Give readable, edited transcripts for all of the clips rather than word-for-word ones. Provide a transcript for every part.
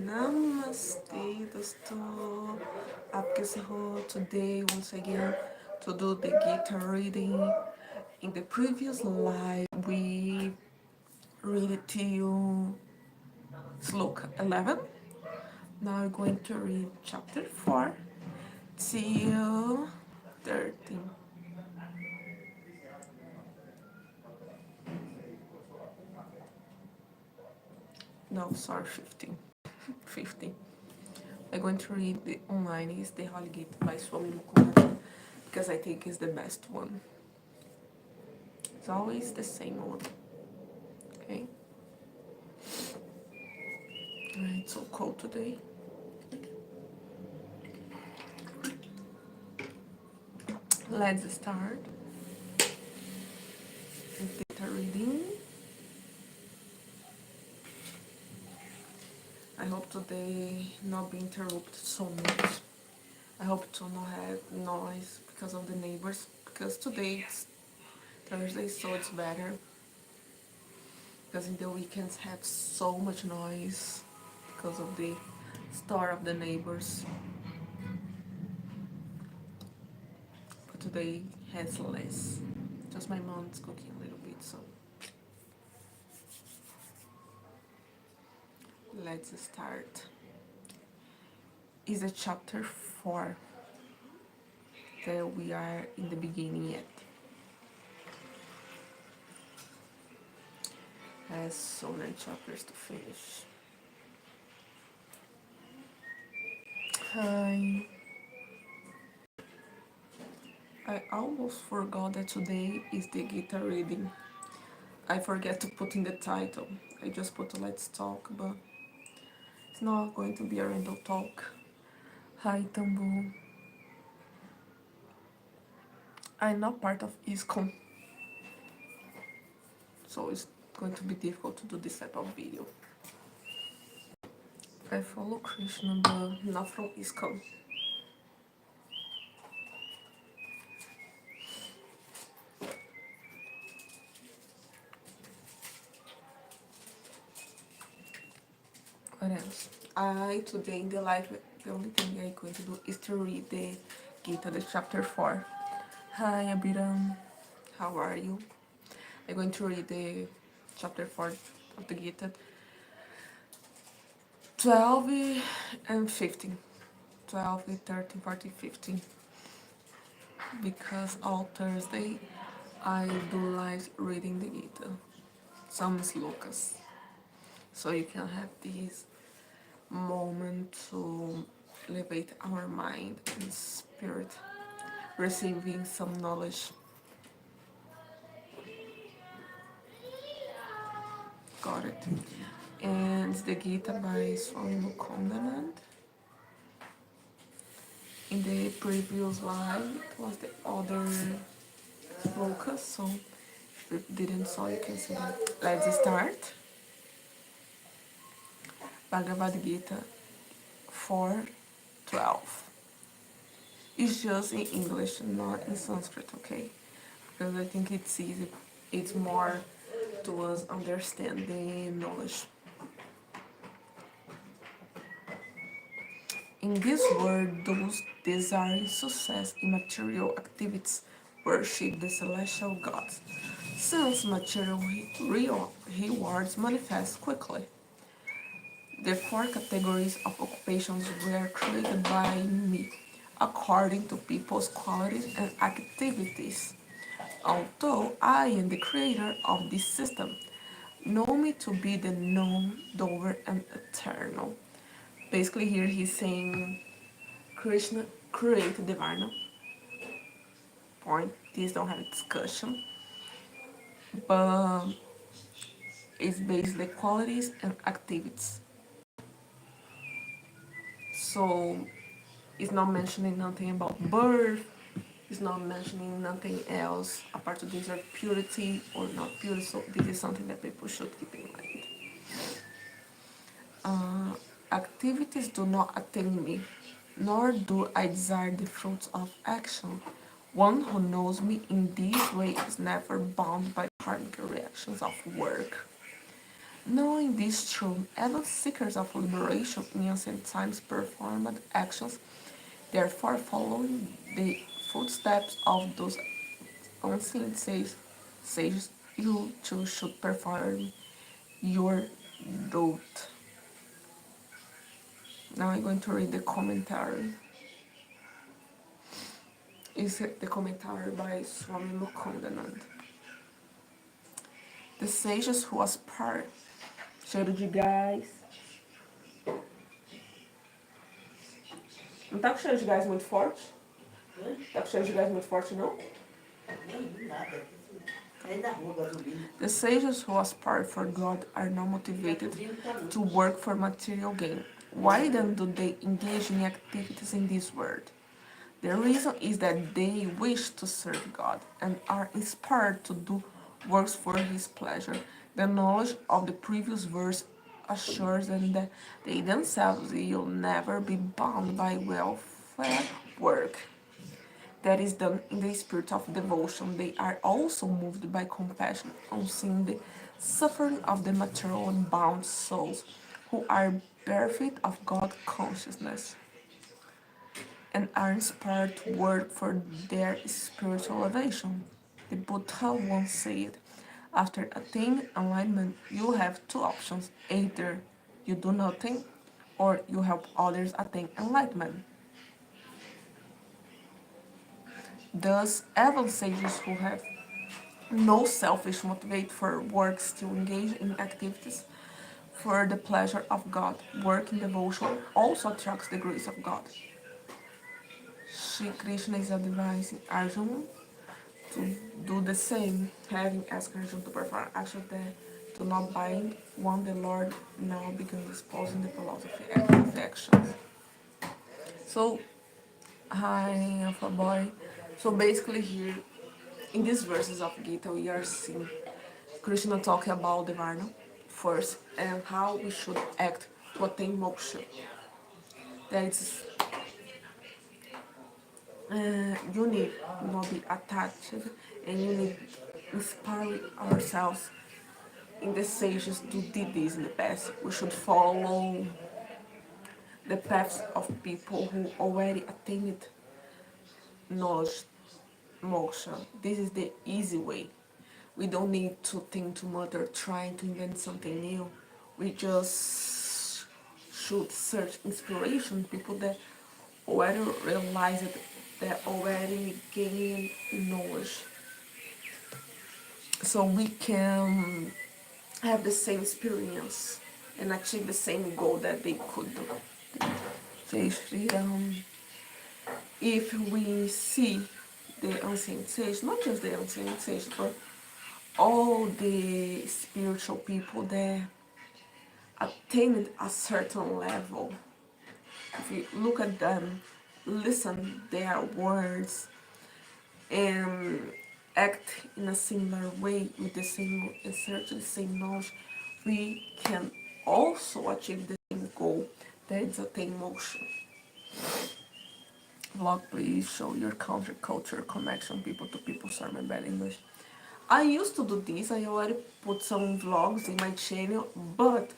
Namaste, दोस्तों आप कैसे हो? Today once again to do the Gita reading. In the previous live we read it to you Sloka 11. Now we're going to read chapter 4 till 13. No, sorry, 15. 15. I'm going to read the online is the Holy Gita by Swami Mukunda because I think it's the best one. It's always the same one. Okay. It's so cold today. Let's start with the reading. I hope today not be interrupted so much. I hope to not have noise because of the neighbors, because today it's Thursday, so it's better. Because in the weekends have so much noise because of the store of the neighbors. But today has less. Just my mom's cooking a little bit, so let's start. Is a chapter 4 that we are in the beginning yet. Has so many chapters to finish. I almost forgot that today is the Gita reading. I forget to put in the title. I just put let's talk, but it's not going to be a random talk. Hi Tambu. I'm not part of ISKCON, so it's going to be difficult to do this type of video. I follow Krishna, but not from ISKCON. What else? Today in the live, the only thing I'm going to do is to read the Gita, the chapter 4. Hi Abiram, how are you? I'm going to read the chapter 4 of the Gita, 12 and 15. 12, 13, 14, 15. Because all Thursday I do live reading the Gita, some slokas. So you can have this moment to elevate our mind and spirit, receiving some knowledge. Got it. And the Gita by Swami Mukunda. In the previous live, it was the other slokas, so if you didn't saw, you can see that. Let's start. Bhagavad Gita 4:12. It's just in English, not in Sanskrit, okay? Because I think it's easy. It's more to us understand the knowledge. In this world, those desiring success in material activities worship the celestial gods, since material rewards manifest quickly. The 4 categories of occupations were created by me, according to people's qualities and activities. Although I am the creator of this system, know me to be the known, doer, and eternal. Basically, here he's saying Krishna created the Varna. Point. These don't have a discussion, but it's basically qualities and activities. So it's not mentioning nothing about birth. It's not mentioning nothing else apart from this, or purity or not purity. So this is something that people should keep in mind. Activities do not attain me, nor do I desire the fruits of action. One who knows me in this way is never bound by karmic reactions of work. Knowing this truth, even seekers of liberation in ancient times performed actions, therefore following the footsteps of those ancient sages, you too should perform your duty. Now I'm going to read the commentary. Is the commentary by Swami Mukundanand. The sages who aspire. Cheiro de gás. Não tá com cheiro de gás muito forte? Tá com cheiro de gás muito forte, não? The sages who aspire for God are not motivated to work for material gain. Why then do they engage in activities in this world? The reason is that they wish to serve God and are inspired to do works for His pleasure. The knowledge of the previous verse assures them that they themselves will never be bound by welfare work that is done in the spirit of devotion. They are also moved by compassion on seeing the suffering of the material and bound souls who are bereft of God consciousness and are inspired to work for their spiritual elevation. The Buddha once said, after attaining enlightenment, you have two options. Either you do nothing or you help others attain enlightenment. Thus, even sages who have no selfish motivate for work still engage in activities for the pleasure of God. Work in devotion also attracts the grace of God. Shri Krishna is advising Arjuna to do the same, having asked Arjuna to perform actions that do not bind one. The Lord now begins exposing the philosophy of actions. So, hi, Alpha Boy. So basically here, in these verses of Gita, we are seeing Krishna talking about the Varna first and how we should act to attain moksha. That is, you need not be attached and you need inspire ourselves in the sages who did this in the past. We should follow the paths of people who already attained knowledge, moksha. This is the easy way. We don't need to think too much or trying to invent something new. We just should search inspiration, people that already realize it, that already gain knowledge. So we can have the same experience and achieve the same goal that they could do. Jai Shri Ram. If we see the ancient sage, not just the ancient sage, but all the spiritual people that attained a certain level, if you look at them, listen their words, and act in a similar way with the same search the same knowledge, we can also achieve the same goal, that is attain motion. Vlog, please show your country culture connection, people to people. Sorry, my bad English. I used to do this. I already put some vlogs in my channel, but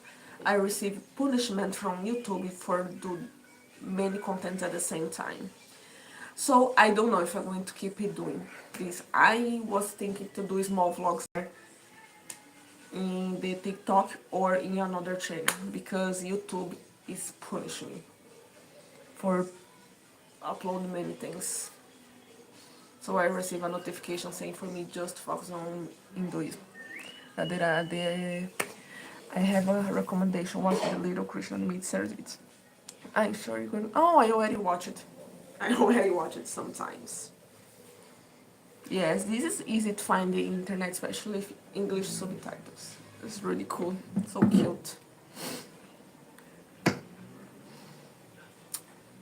I received punishment from YouTube for do many contents at the same time. So I don't know if I'm going to keep it doing this. I was thinking to do small vlogs in the TikTok or in another channel because YouTube is punishing me for uploading many things. So I receive a notification saying for me just focus on Hinduism. I have a recommendation. Watch the Little Krishna Meet series. I'm sure you're going. Oh, I already watched it. I already watch it sometimes. Yes, this is easy to find the internet, especially if English subtitles. It's really cool. So cute.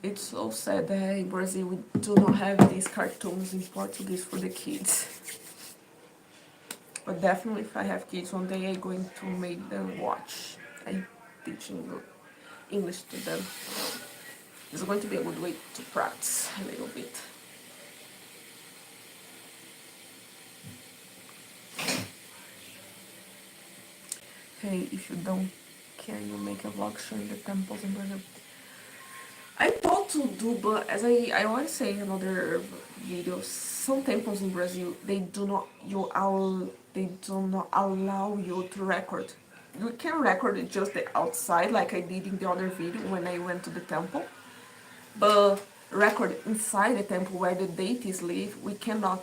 It's so sad that in Brazil we do not have these cartoons in Portuguese for the kids. But definitely if I have kids one day I'm going to make them watch. I teach English to them. It's going to be a good way to practice a little bit. okay if you don't. Can you make a vlog showing the temples in Brazil? I thought to do, but as I always say in other videos, some temples in Brazil they do not allow you to record. You can record it just the outside, like I did in the other video when I went to the temple, but record inside the temple where the deities live, we cannot.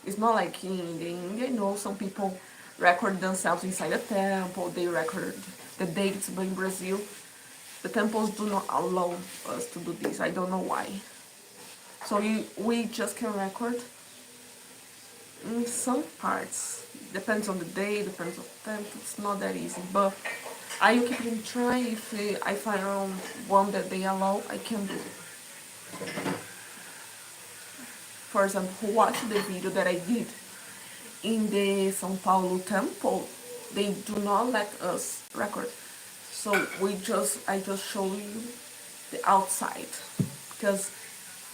It's not like in India, you know, some people record themselves inside the temple, they record the dates, but in Brazil, the temples do not allow us to do this. I don't know why. So we just can record in some parts. Depends on the day, depends on the temple. It's not that easy, but I will keep on trying. If I find one that they allow, I can do it. For example, watch the video that I did in the São Paulo temple. They do not let us record. So I just show you the outside, because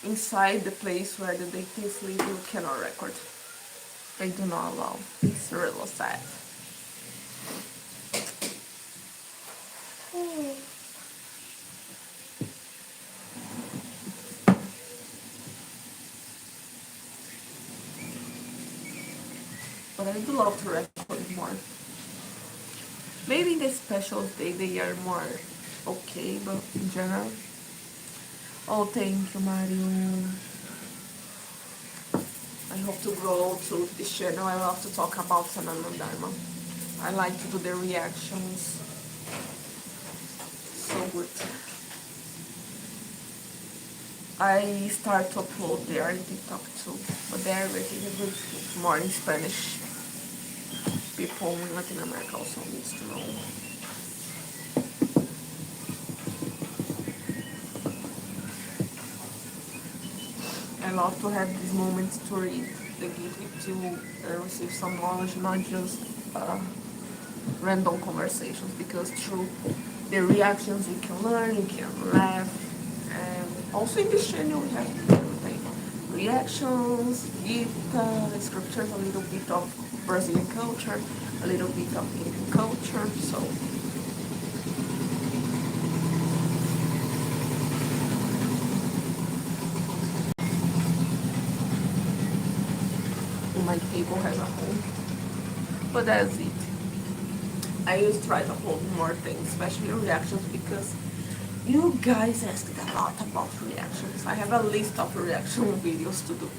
inside the place where the deities live, you cannot record. They do not allow. It's really sad. But I do love to record more. Maybe in the special day they are more okay, but in general. Oh, thank you, Mario. I hope to grow to this channel. I love to talk about Sanatana Dharma. I like to do the reactions. So good. I start to upload there in TikTok too, but there everything is more in Spanish. People in Latin America also needs to know. I love to have these moments to read the gift to receive some knowledge, not just random conversations, because through the reactions you can learn, you can laugh, and also in this channel we have everything. Reactions, gift, scriptures, a little bit of Brazilian culture, a little bit of Indian culture, so my table has a hole. But that's it. I just try to upload more things, especially reactions, because you guys asked a lot about reactions. I have a list of reaction videos to do.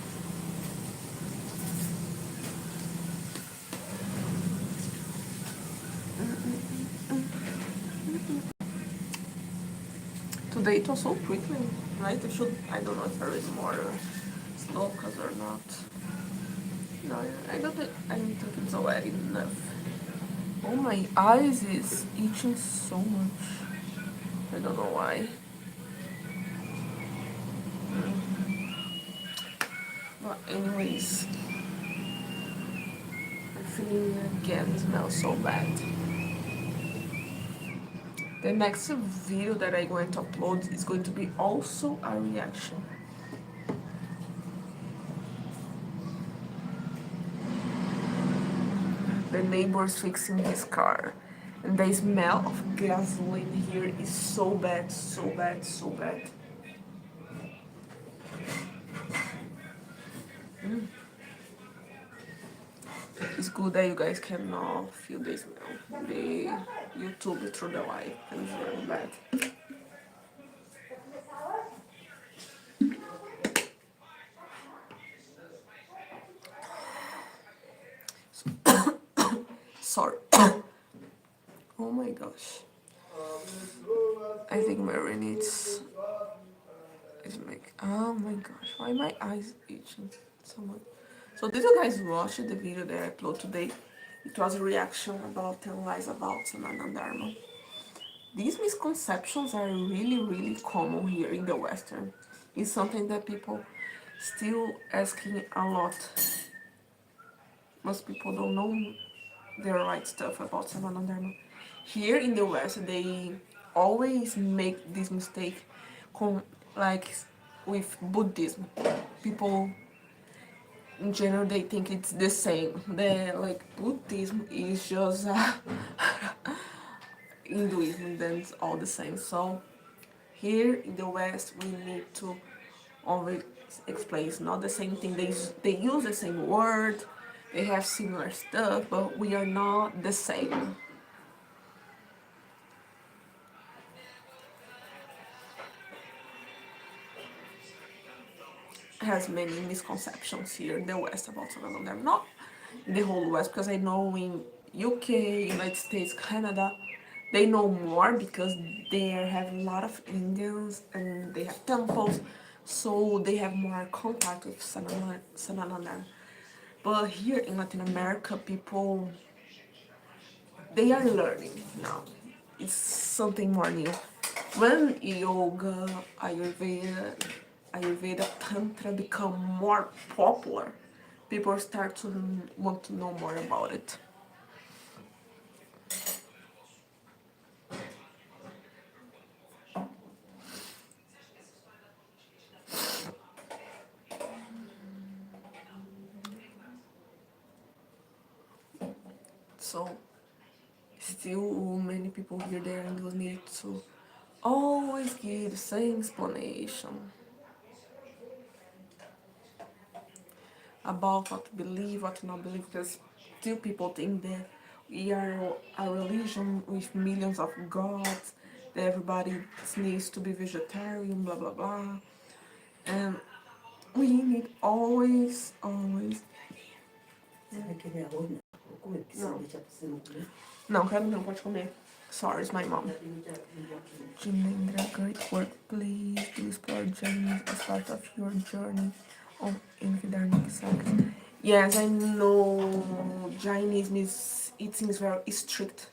Today it was so quickly, right? I don't know if there is more smokas or not. No, I don't think it's already enough. Oh, my eyes is itching so much. I don't know why. But anyways, my feeling again smells so bad. The next video that I'm going to upload is going to be also a reaction. The neighbor's fixing his car, and the smell of gasoline here is so bad, so bad, so bad. It's good that you guys cannot feel the smell. The YouTube through the light is very bad. Sorry. Oh my gosh. I think Mary needs. Oh my gosh, why my eyes itching so much? So did you guys watch the video that I uploaded today? It was a reaction about 10 lies about Sanatana Dharma. These misconceptions are really common here in the Western. It's something that people still asking a lot. Most people don't know the right stuff about Sanatana Dharma. Here in the West, they always make this mistake like with Buddhism. People in general they think it's the same. The like Buddhism is just Hinduism, then it's all the same. So here in the West, we need to always explain it's not the same thing. They use the same word, they have similar stuff, but we are not the same. Has many misconceptions here in the West about Sananandam. Not in the whole West, because I know in UK, United States, Canada, they know more because they have a lot of Indians and they have temples, so they have more contact with Sananandam. But here in Latin America, people they are learning now. It's something more new. When yoga, Ayurveda, Tantra become more popular, people start to want to know more about it. So still many people here there and will need to always give the same explanation about what to believe, what to not believe, because still people think that we are a religion with millions of gods, that everybody needs to be vegetarian, blah blah blah. And we need always. Não, quero não, pode comer. Sorry, it's my mom. Jimendra, great work. Please do explore Chinese as part of your journey on Infidarnic sect. Yes, I know Jainism is, it seems very strict.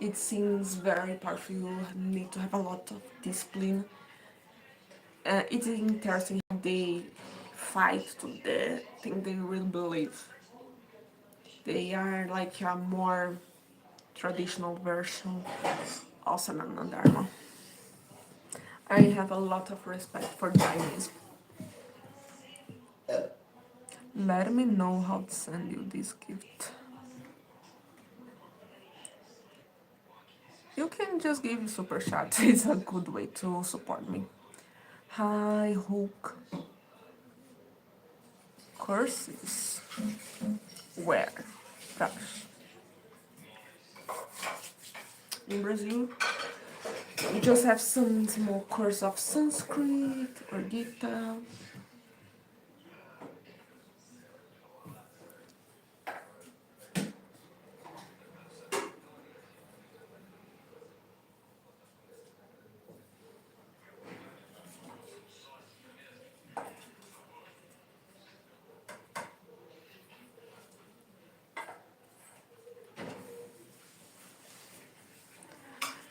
It seems very powerful. You need to have a lot of discipline. It's interesting how they fight to the thing they really believe. They are like a more traditional version of Sanatana Dharma. I have a lot of respect for Jainism. Let me know how to send you this gift. You can just give super chat. It's a good way to support me. Hi, Hook. Courses. Where? Prash. In Brazil, we just have some small course of Sanskrit or Gita.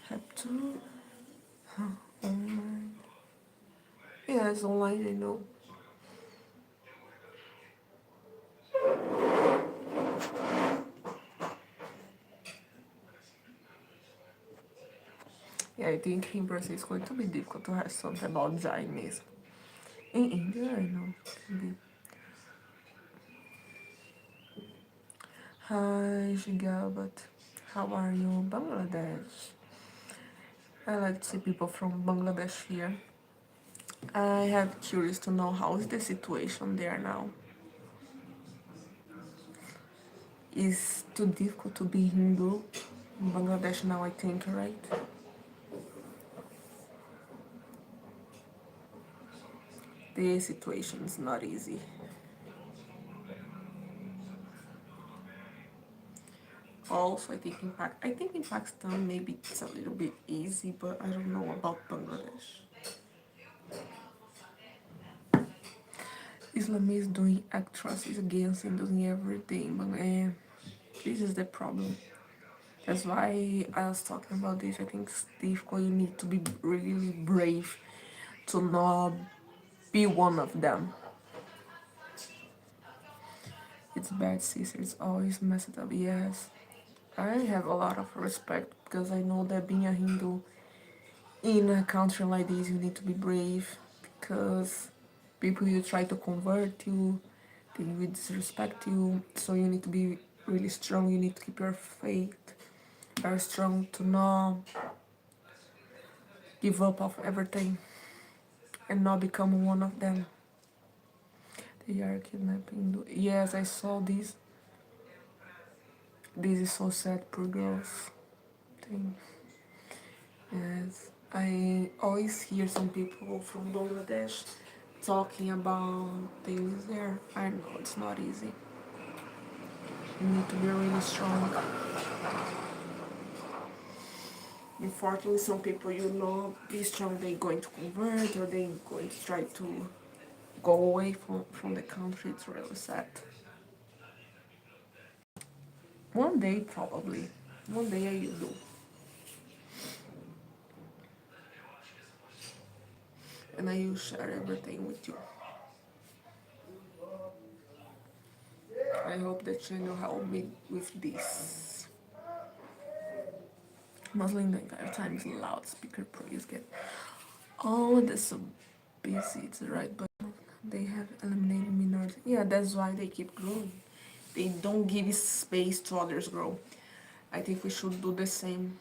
Have to. Online. Yeah, it's online, I know. Yeah, I think in Brazil it's going to be difficult to have something about Jainism. In India, I know it can be. Hi, Shigabat. How are you? Bangladesh. I like to see people from Bangladesh here. I have curious to know how is the situation there now. Is too difficult to be Hindu in Bangladesh now, I think, right? The situation is not easy. Also, I think in Pakistan maybe it's a little bit easy, but I don't know about Bangladesh. Islam is doing atrocities against Hindus in everything, but this is the problem. That's why I was talking about this. I think it's difficult. You need to be really brave to not be one of them. It's bad, sister. It's always messed up. Yes, I have a lot of respect because I know that being a Hindu in a country like this, you need to be brave because people you try to convert you, they will disrespect you. So you need to be really strong. You need to keep your faith very strong to not give up of everything and not become one of them. They are kidnapping. Yes, I saw this. This is so sad, poor girls. Thing. Yes, I always hear some people from Bangladesh talking about things there. I know it's not easy. You need to be really strong. Unfortunately, some people be strong, they're going to convert or they're going to try to go away from the country. It's really sad. One day, probably. One day I will do. And I will share everything with you. I hope the channel help me with this. Muslim the entire time is loudspeaker praise get. Oh, that's so busy. It's the right button. They have eliminated minority. Yeah, that's why they keep growing. They don't give space to others grow. I think we should do the same.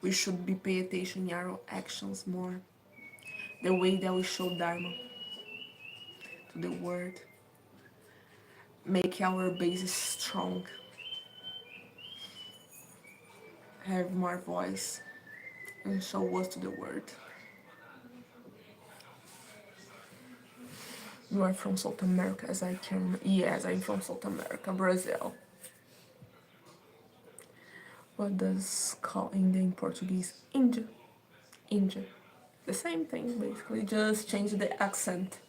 We should be pay attention in our actions more. The way that we show Dharma to the world. Make our bases strong. Have more voice and show us to the world. You are from South America, as I can. Yes, I'm from South America, Brazil. What does call India in Portuguese? Índia. Índia. The same thing, basically, just change the accent.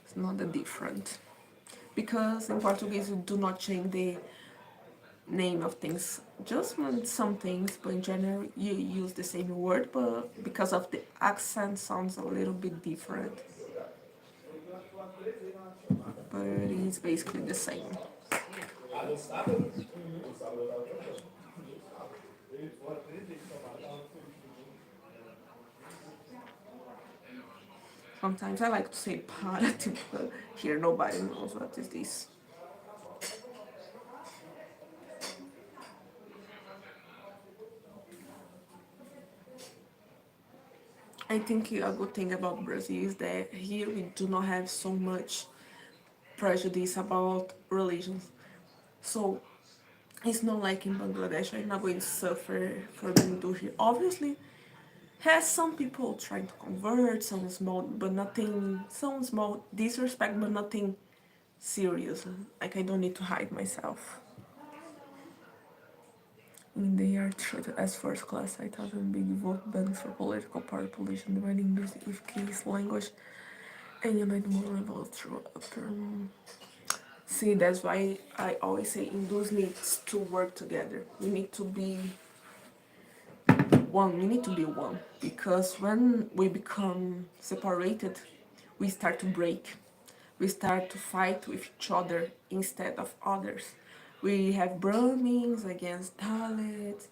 It's not that different. Because in Portuguese, we do not change the name of things. Just when some things, but in general, you use the same word, but because of the accent, sounds a little bit different. But it's basically the same. Sometimes I like to say para, but here nobody knows what is this. I think a good thing about Brazil is that here we do not have so much prejudice about religions. So it's not like in Bangladesh. I'm not going to suffer for being do here. Obviously, has some people trying to convert, some small, but nothing, some small disrespect, but nothing serious. Like I don't need to hide myself. They are treated as first class. I thought them big vote banks for political party pollution, dividing music with case language, and unite Muslim votes through upper. See, that's why I always say Hindus needs to work together. We need to be one. We need to be one because when we become separated, we start to break. We start to fight with each other instead of others. We have Brahmins against Dalits.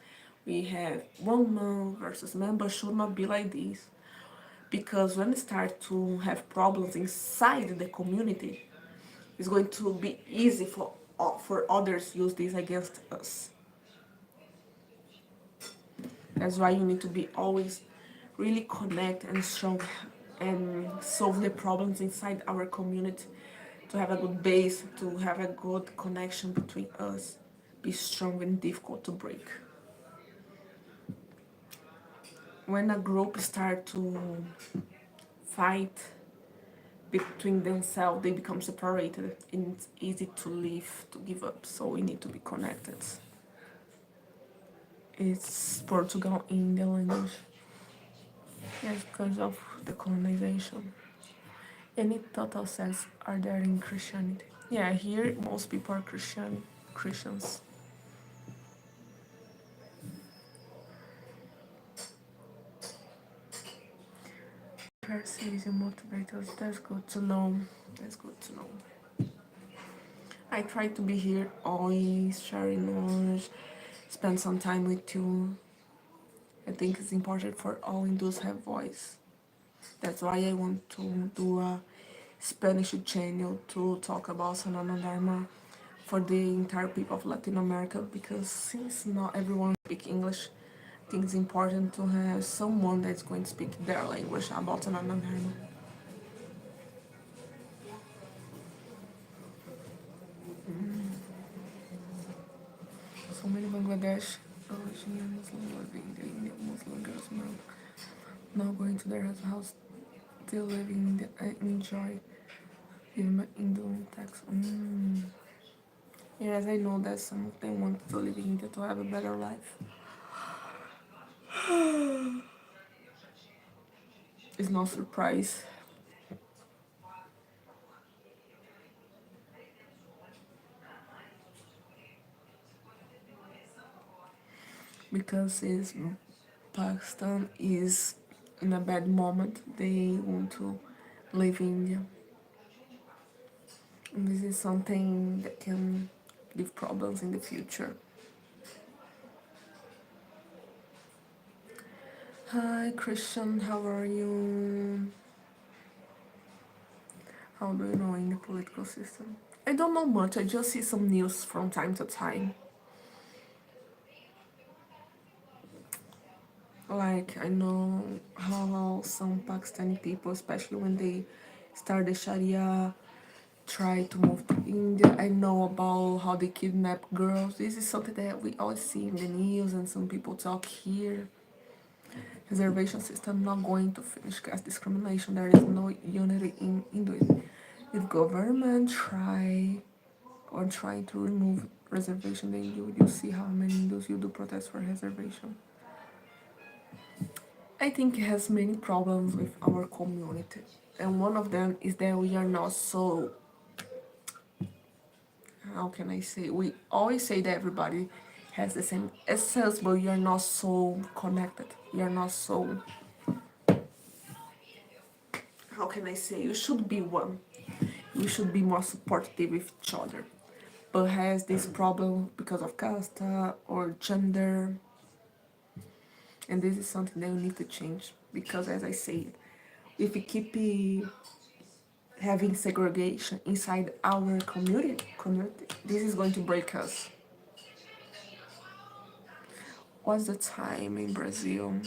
We have woman versus man, but should not be like this. Because when we start to have problems inside the community, it's going to be easy for others use this against us. That's why you need to be always really connect and strong and solve the problems inside our community to have a good base, to have a good connection between us, be strong and difficult to break. When a group start to fight between themselves, they become separated and it's easy to leave, to give up. So we need to be connected. It's Portugal in the language. Yes, because of the colonization. Any total sense are there in Christianity? Yeah, here most people are Christians. Persuasion motivators, that's good to know. That's good to know. I try to be here always sharing knowledge, spend some time with you. I think it's important for all Hindus have voice. That's why I want to do a Spanish channel to talk about Sanana Dharma for the entire people of Latin America, because since not everyone speak English, I think it's important to have someone that's going to speak their language about Sanana Dharma. So many Bangladesh Rohingya Muslim living the Indian Muslim girls now going to their house, still living in the, enjoy in the tax. Yes, I know that some of them want to live in India to have a better life. It's no surprise, because it's Pakistan is in a bad moment. They want to leave India. And this is something that can give problems in the future. Hi Christian, how are you? How do you know in the political system? I don't know much, I just see some news from time to time. Like, I know how some Pakistani people, especially when they start the Sharia, try to move to India. I know about how they kidnap girls. This is something that we always see in the news and some people talk here. Reservation system not going to finish caste discrimination. There is no unity in Hinduism. If government trying to remove reservation, then you see how many Hindus you do protest for reservation. I think it has many problems with our community, and one of them is that we are not so, how can I say, we always say that everybody has the same essence, but we are not so connected. We are not so, how can I say, you should be one. We should be more supportive with each other. But has this problem because of caste or gender, and this is something that we need to change, because as I said, if we keep having segregation inside our community, this is going to break us. What's the time in Brazil?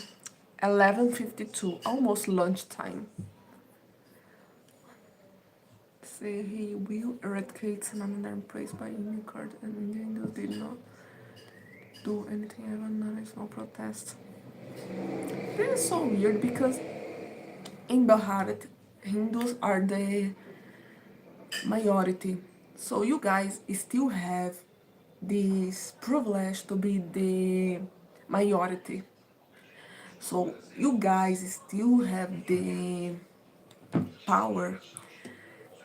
11:52, almost lunchtime. Say he will eradicate another praised by Indian court, and Indians did not do anything, even though there's no protest. This is so weird, because in Bharat, Hindus are the majority. So you guys still have this privilege to be the majority. So you guys still have the power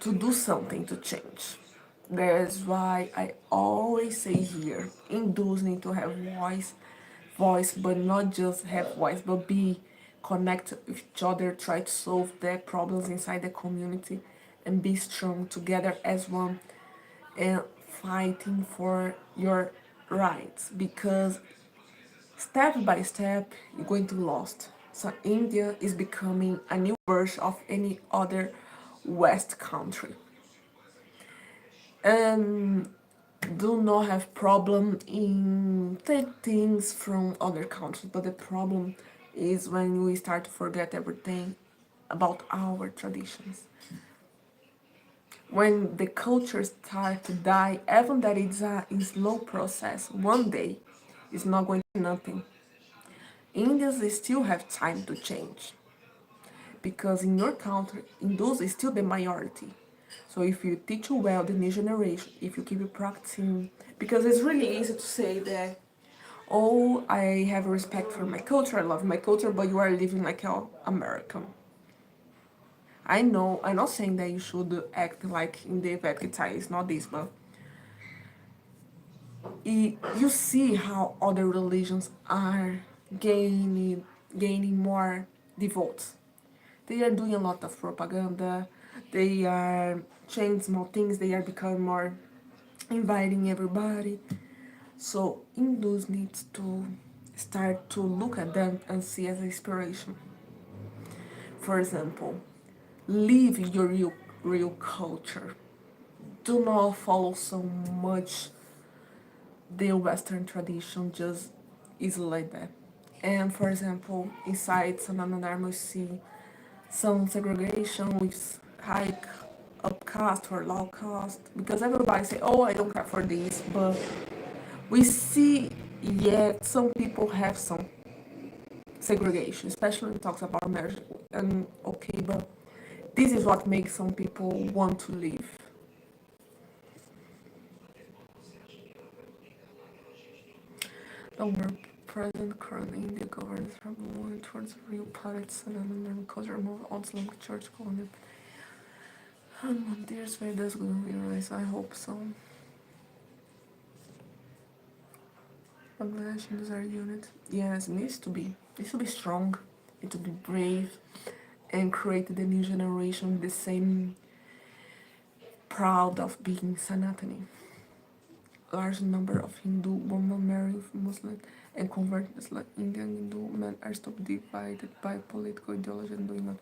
to do something to change. That's why I always say here, Hindus need to have voice, but not just have voice, but be connected with each other, try to solve their problems inside the community, and be strong together as one, and fighting for your rights, because step by step you're going to lost. So India is becoming a new version of any other West country, and do not have problem in take things from other countries, but the problem is when we start to forget everything about our traditions. When the culture start to die, even that it's a slow process, one day it's not going to be nothing. Indians, they still have time to change, because in your country, Hindus is still the majority. So if you teach well the new generation, if you keep practicing, because it's really easy to say that, oh, I have respect for my culture, I love my culture, but you are living like an American. I know, I'm not saying that you should act like in the Vatican time, it's not this, but you see how other religions are gaining more devotes. They are doing a lot of propaganda, they are changing small things, they are becoming more inviting everybody. So Hindus need to start to look at them and see as inspiration. For example, live your real culture. Do not follow so much the Western tradition, just is like that. And for example, inside Sanana Dharma, we see some segregation with high up caste or low caste, because everybody say, oh, I don't care for this, but we see yet some people have some segregation, especially when it talks about marriage. And okay, but this is what makes some people want to leave. The more present current India governs from moving towards real politics and culture move on Islamic church colony. And there's where that's going to be raised. I hope so. Bangladesh and desire unit. Yes, it needs to be. It needs to be strong. It to be brave and create the new generation the same proud of being Sanatani. Large number of Hindu women marry Muslim and convert Islam. Indian Hindu men are still divided by political ideology and doing not.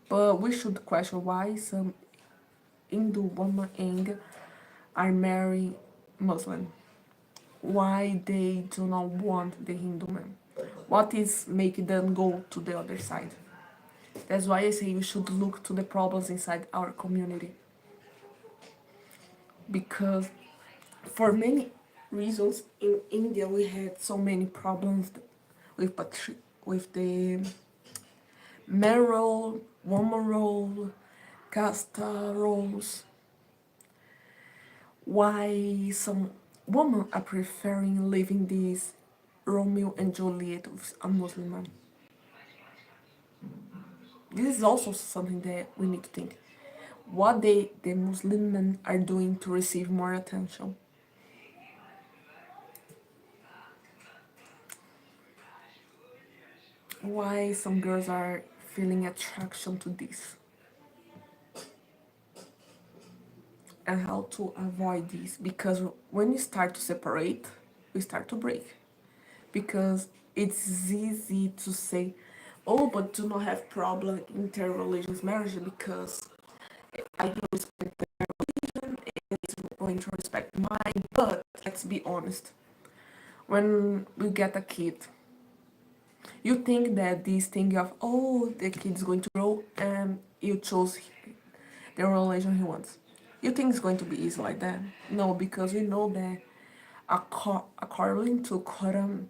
But we should question why some Hindu women and are marrying Muslim. Why they do not want the Hindu man? What is making them go to the other side? That's why I say we should look to the problems inside our community. Because for many reasons in India we had so many problems with with the man role, woman role, caste roles. Why some women are preferring living this Romeo and Juliet with a Muslim man? This is also something that we need to think. What the Muslim men are doing to receive more attention. Why some girls are feeling attraction to this. And how to avoid this. Because when you start to separate, we start to break. Because it's easy to say, oh, but do not have problem interreligious marriage because I do respect their religion and it's going to respect mine. But let's be honest, when we get a kid, you think that this thing of, oh, the kid's going to grow and you chose the religion he wants. You think it's going to be easy like that? No, because we know that according to Quran,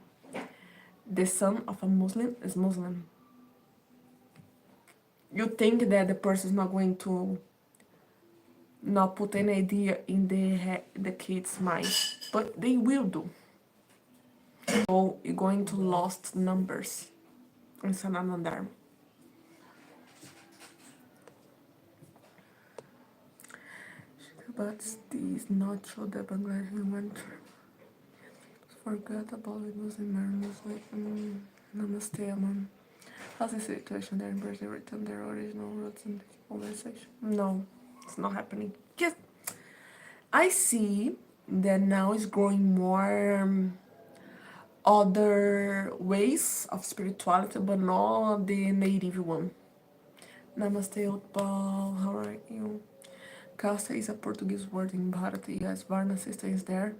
the son of a Muslim is Muslim. You think that the person is not going to not put any idea in the kid's mind, but they will do. So you're going to lost numbers in Sananandar. But this not show the Bangladesh human forgot about it. Muslim marriage. Namaste, man. How's the situation there in Brazil? Return their original roots in the conversation? No, it's not happening. Just I see that now it's growing more other ways of spirituality, but not the native one. Namaste, Utpal. How are you? Casta is a Portuguese word in Bharat. Yes, Varna system is there.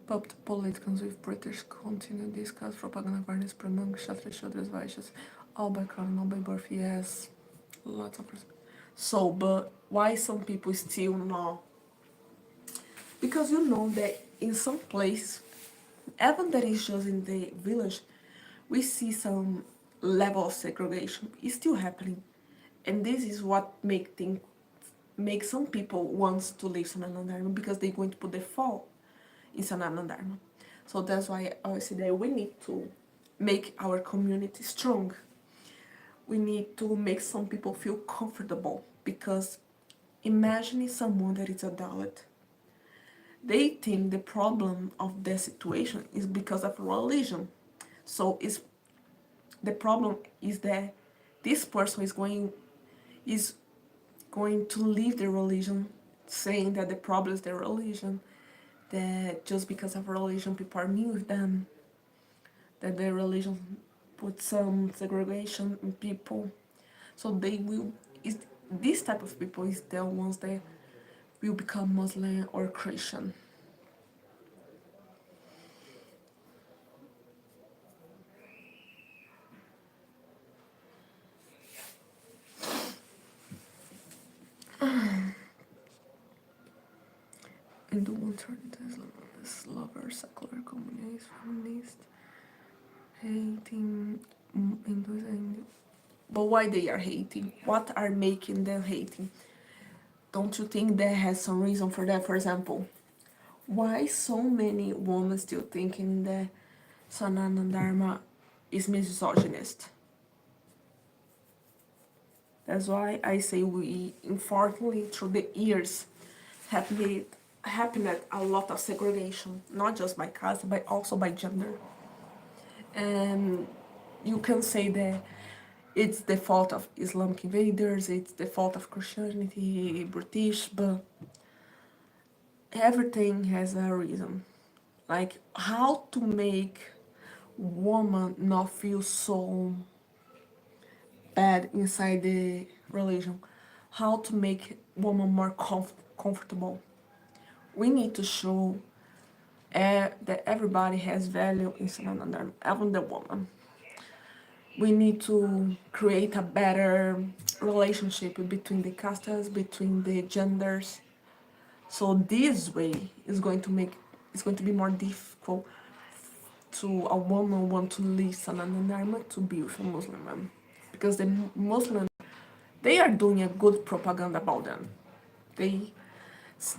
Pumped politicians with British continue discuss propaganda varnish pranang Kshatriya Shudras Vaishyas. All by crown, all by birth, yes. Lots of so, but why some people still not? Because you know that in some place, even that is just in the village, we see some level of segregation. It's still happening. And this is what make some people want to leave Sananandharma because they're going to put their fall in Sananandharma. So that's why I always say that we need to make our community strong. We need to make some people feel comfortable because imagine someone that is a Dalit. They think the problem of their situation is because of religion. So it's the problem is that this person is going to leave the religion saying that the problem is the religion, that just because of religion people are mean with them. that the religion put some segregation in people. So they will is this type of people is the ones that will become Muslim or Christian. And the one turning to Islam is lover, secular, communist, feminist, hating Hinduism. But why they are hating? What are making them hating? Don't you think that has some reason for that? For example, why so many women still thinking that Sanatana Dharma is misogynist? That's why I say we, unfortunately, through the years, happened a lot of segregation, not just by caste, but also by gender. And you can say that it's the fault of Islamic invaders, it's the fault of Christianity, British, but everything has a reason. Like how to make woman not feel so bad inside the religion, how to make woman more comfortable. We need to show that everybody has value in Sanatana, even the woman. We need to create a better relationship between the castes, between the genders. So this way is going to make it's going to be more difficult to a woman want to leave Sanatana Dharma to be with a Muslim man, because the Muslim they are doing a good propaganda about them. They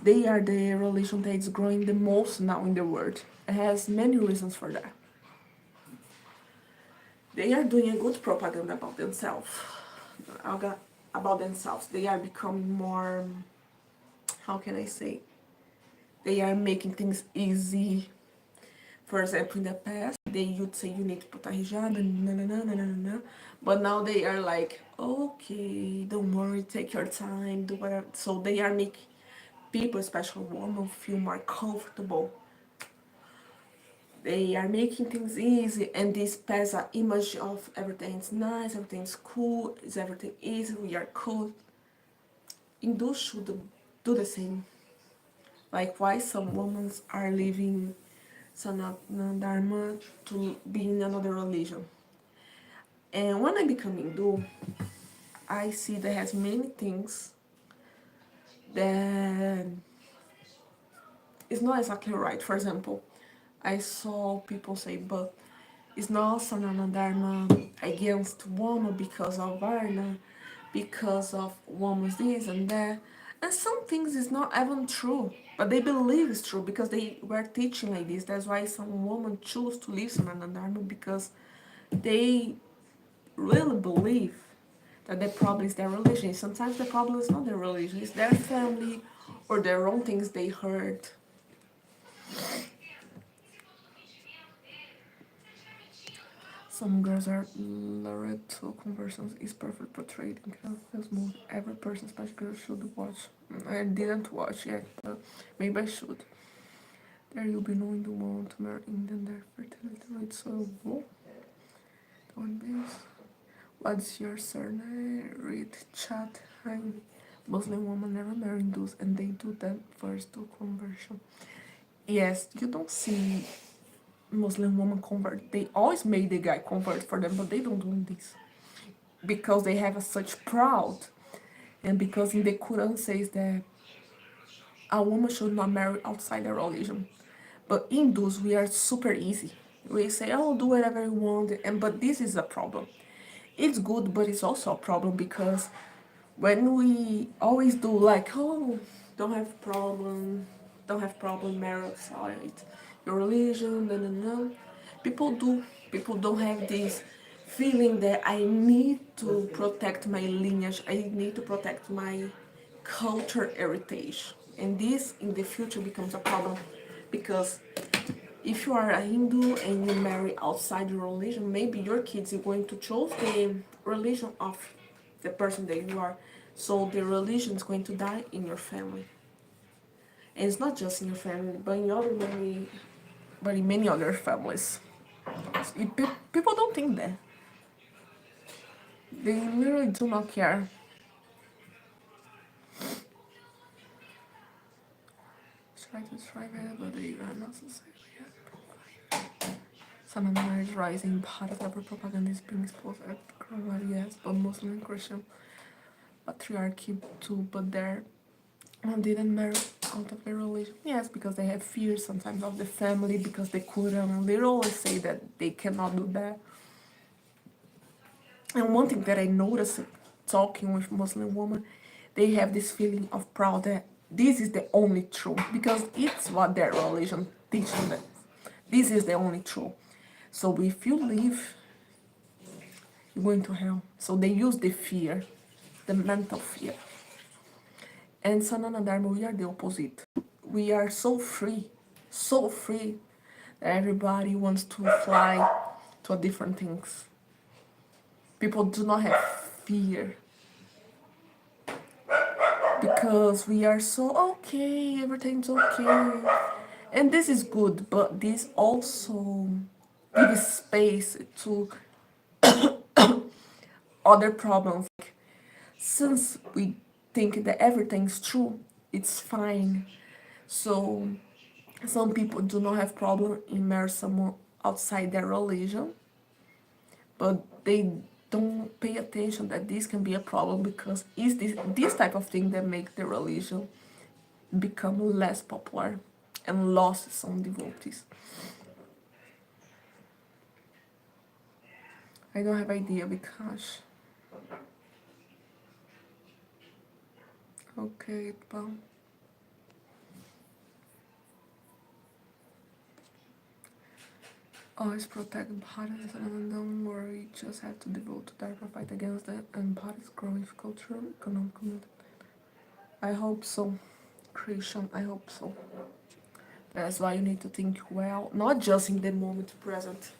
they are the religion that is growing the most now in the world. It has many reasons for that. They are doing a good propaganda about themselves. About themselves. They are becoming more, how can I say? They are making things easy. For example, in the past, they would say you need to put a hijab and na na na na na na. But now they are like, okay, don't worry, take your time, do whatever. So they are making people, especially women, feel more comfortable. They are making things easy, and this pass an image of everything's nice, everything's cool, is everything easy, we are cool. Hindus should do the same. Like why some women are leaving Sanatana Dharma to be in another religion. And when I become Hindu, I see there has many things that is not exactly right. For example, I saw people say, but it's not Sanatana Dharma against woman because of Varna, because of woman's this and that. And some things is not even true, but they believe it's true because they were teaching like this. That's why some women choose to leave Sanatana Dharma, because they really believe that the problem is their religion. Sometimes the problem is not their religion, it's their family or their own things they heard. Some girls are lured to conversions is perfect portrayed in countless movies. Every person, especially girls, should watch. I didn't watch yet, but maybe I should. There you'll be knowing the one to marry Indian, their fertility rate so low. On base. What's your surname? Read chat. Hi. Muslim women never marry Hindus, and they do that first to conversion. Yes, you don't see Muslim women convert. They always make the guy convert for them, but they don't do this because they have a such proud, and because in the Quran says that a woman should not marry outside their religion. But Hindus, we are super easy. We say, oh, do whatever you want, and but this is a problem. It's good, but it's also a problem because when we always do like, oh, don't have problem, marry outside your religion, no, no, no. People do. People don't have this feeling that I need to protect my lineage. I need to protect my culture heritage, and this in the future becomes a problem because if you are a Hindu and you marry outside your religion, maybe your kids are going to choose the religion of the person that you are. So the religion is going to die in your family. And it's not just in your family, but in other many but in many other families. People don't think that. They literally do not care. Try to try that, but they are not society yet. Some is rising, part of every propaganda is being exposed at Corona, yes, but Muslim and Christian patriarchy too, but they're didn't marry out of their religion. Yes, because they have fears sometimes of the family, because they couldn't literally say that they cannot do that. And one thing that I noticed talking with Muslim women, they have this feeling of proud that this is the only truth, because it's what their religion teaches them. This is the only truth. So if you leave, you're going to hell. So they use the fear, the mental fear. And Sanana Dharma, we are the opposite. We are so free that everybody wants to fly to different things. People do not have fear because we are so okay, everything's okay. And this is good, but this also gives space to other problems. Since we think that everything's true, it's fine. So some people do not have problem in marry someone outside their religion, but they don't pay attention that this can be a problem, because it's this type of thing that make the religion become less popular and lost some devotees. I don't have idea because okay, well, always protect Bharat and don't worry, just have to devote to Dharma, fight against that, and Bharat's growing cultural, economic community. I hope so, Christian, I hope so. That's why you need to think well, not just in the moment present,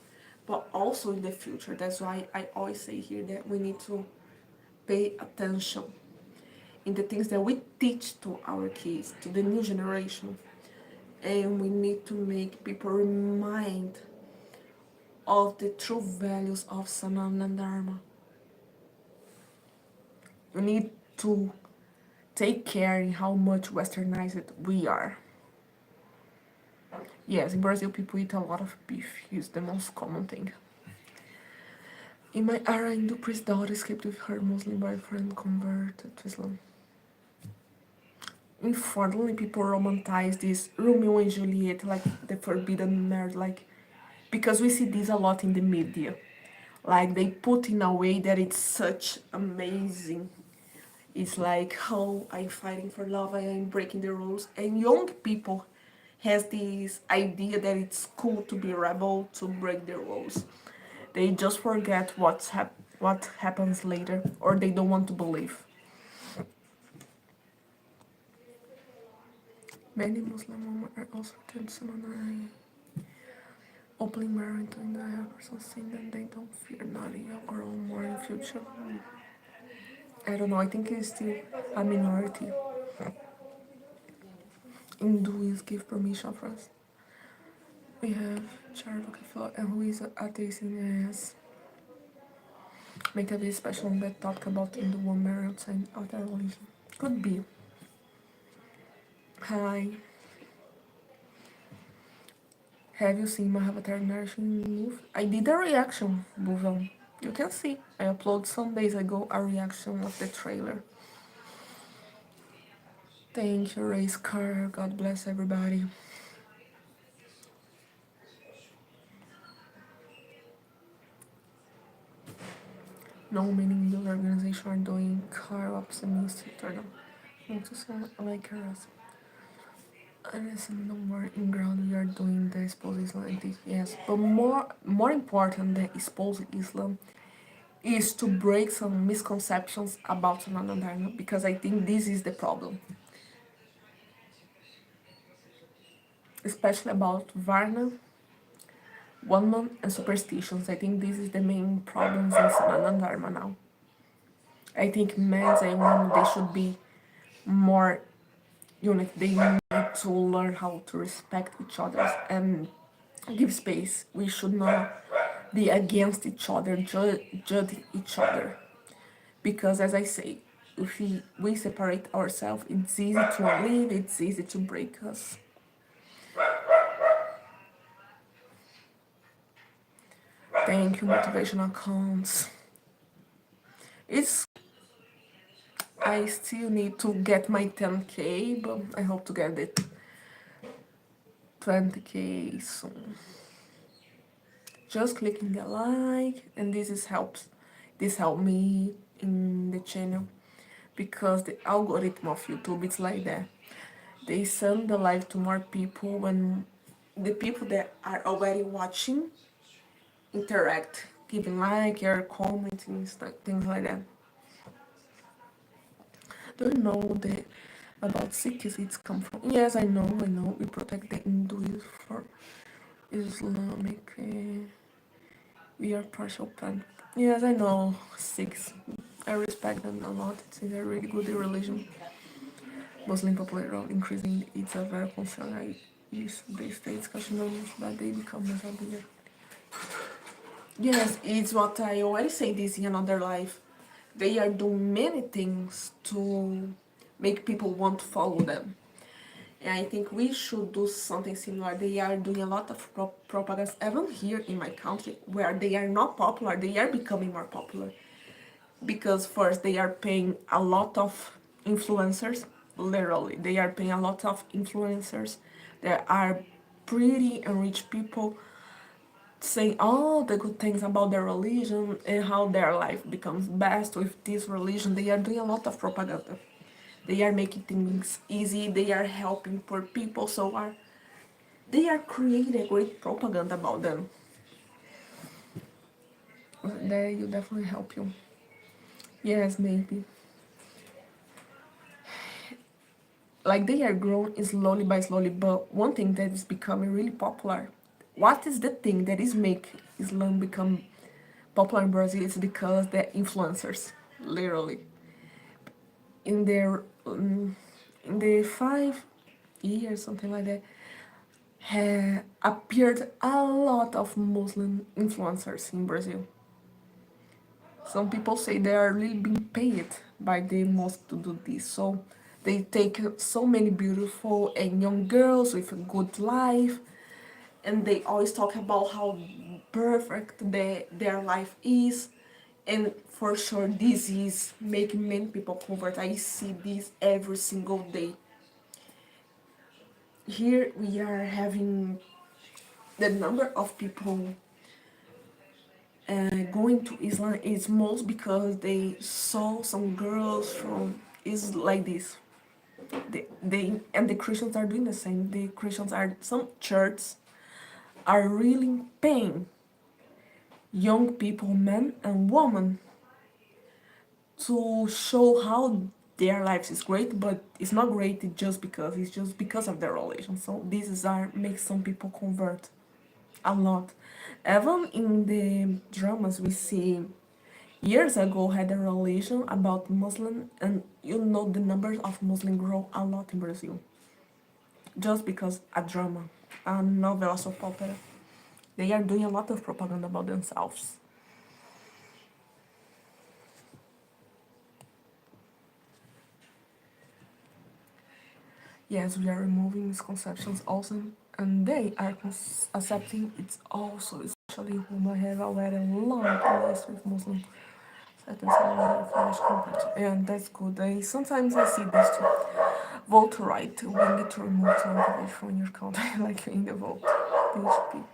but also in the future. That's why I always say here that we need to pay attention in the things that we teach to our kids, to the new generation. And we need to make people remind of the true values of Sanatana Dharma. We need to take care in how much westernized we are. Yes, in Brazil people eat a lot of beef. It's the most common thing. In my era, Hindu priest daughter escaped with her Muslim boyfriend, converted to Islam. Unfortunately, people romanticize this Romeo and Juliet, like the forbidden marriage, like because we see this a lot in the media. Like they put in a way that it's such amazing. It's like how I'm fighting for love, I am breaking the rules, and young people has this idea that it's cool to be rebel, to break the rules. They just forget what happens later, or they don't want to believe. Many Muslim women are also intentionally openly married to the person, saying that they don't fear not a girl more in future. I don't know, I think it's still a minority. Hindus give permission for us. We have Charvakafla, and who is atheist in AS. Make a very special that talk about Hindu women married outside of their religion. Could be. Hi. Have you seen Mahavatar Narration move? I did a reaction, Bhuvan. You can see. I uploaded some days ago a reaction of the trailer. Thank you, Race Car. God bless everybody. No meaning the organization are doing car ups and instructor. Not to sound like us. Unless no more in ground we are doing the espousal Islam like this, yes. But more important than espousal Islam is to break some misconceptions about Sanatana Dharma, because I think this is the problem. Especially about Varna, One-Man, and superstitions. I think this is the main problems in Sanatana Dharma now. I think men and women, they should be more unit. They need to learn how to respect each other and give space. We should not be against each other, judge each other. Because as I say, if we separate ourselves, it's easy to leave, it's easy to break us. Thank you, motivational accounts. It's I still need to get my 10K, but I hope to get it 20K soon. Just clicking the like, and this helped me in the channel, because the algorithm of YouTube, it's like that. They send the live to more people when the people that are already watching interact, giving like or commenting, things like that. Do you know the about Sikhs it's come from? Yes, I know. We protect the Hinduism for Islamic. We are partial pan. Yes, I know Sikhs. I respect them a lot. It's a really good religion. Muslim population increasing. It's a very concern. I use the states Kashmir that they become Muslim. Yes, it's what I already say this in another life. They are doing many things to make people want to follow them. And I think we should do something similar. They are doing a lot of propaganda, even here in my country, where they are not popular, they are becoming more popular. Because first, they are paying a lot of influencers, literally, they are paying a lot of influencers that are pretty and rich people saying all the good things about their religion and how their life becomes best with this religion. They are doing a lot of propaganda. They are making things easy. They are helping poor people. They are creating a great propaganda about them. They will definitely help you. Yes, maybe. Like they are growing slowly by slowly, but one thing that is becoming really popular. What is the thing that is making Islam become popular in Brazil? It's because the influencers, literally, in their in the 5 years, something like that, appeared a lot of Muslim influencers in Brazil. Some people say they are really being paid by the mosque to do this. So they take so many beautiful and young girls with a good life, and they always talk about how perfect their life is. And for sure, this is making many people convert. I see this every single day. Here we are having the number of people going to Islam is most because they saw some girls from is like this. They and the Christians are doing the same. The Christians are some churches are really paying young people, men and women, to show how their lives is great, but it's not great it's just because of their religion. So this is our makes some people convert a lot. Even in the dramas we see years ago had a religion about Muslim, and you know the numbers of Muslim grow a lot in Brazil. Just because a drama, a novela soap opera. They are doing a lot of propaganda about themselves. Yes, we are removing misconceptions also, and they are accepting it also, especially whom I have already a long list with Muslim. And that's good. Sometimes I see this too. Vote right. We need to remove television from your account, like in the vote. PHP.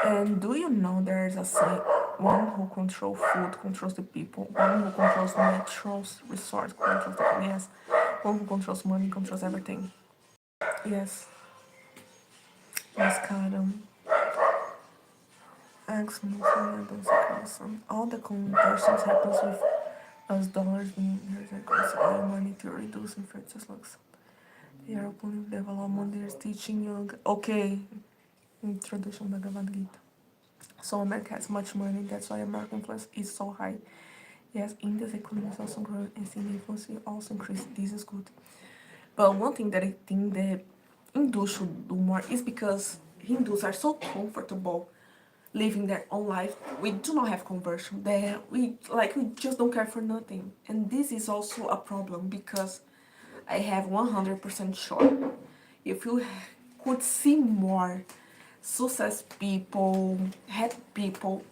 And do you know there is a saying, one who controls food controls the people, one who controls natural resource controls the yes, one who controls money controls everything. Yes. Mascara. X all the conversions happens with us dollars being used and consider money to reduce infectious looks. They are openly development, they are teaching young. Okay, introduction Bhagavad Gita. So America has much money, that's why American influence is so high. Yes, India's economy is also growing and the influence will also increase. This is good. But one thing that I think that Hindus should do more is because Hindus are so comfortable living their own life. We do not have conversion there. We just don't care for nothing. And this is also a problem because I have 100% sure if you could see more success people, happy people,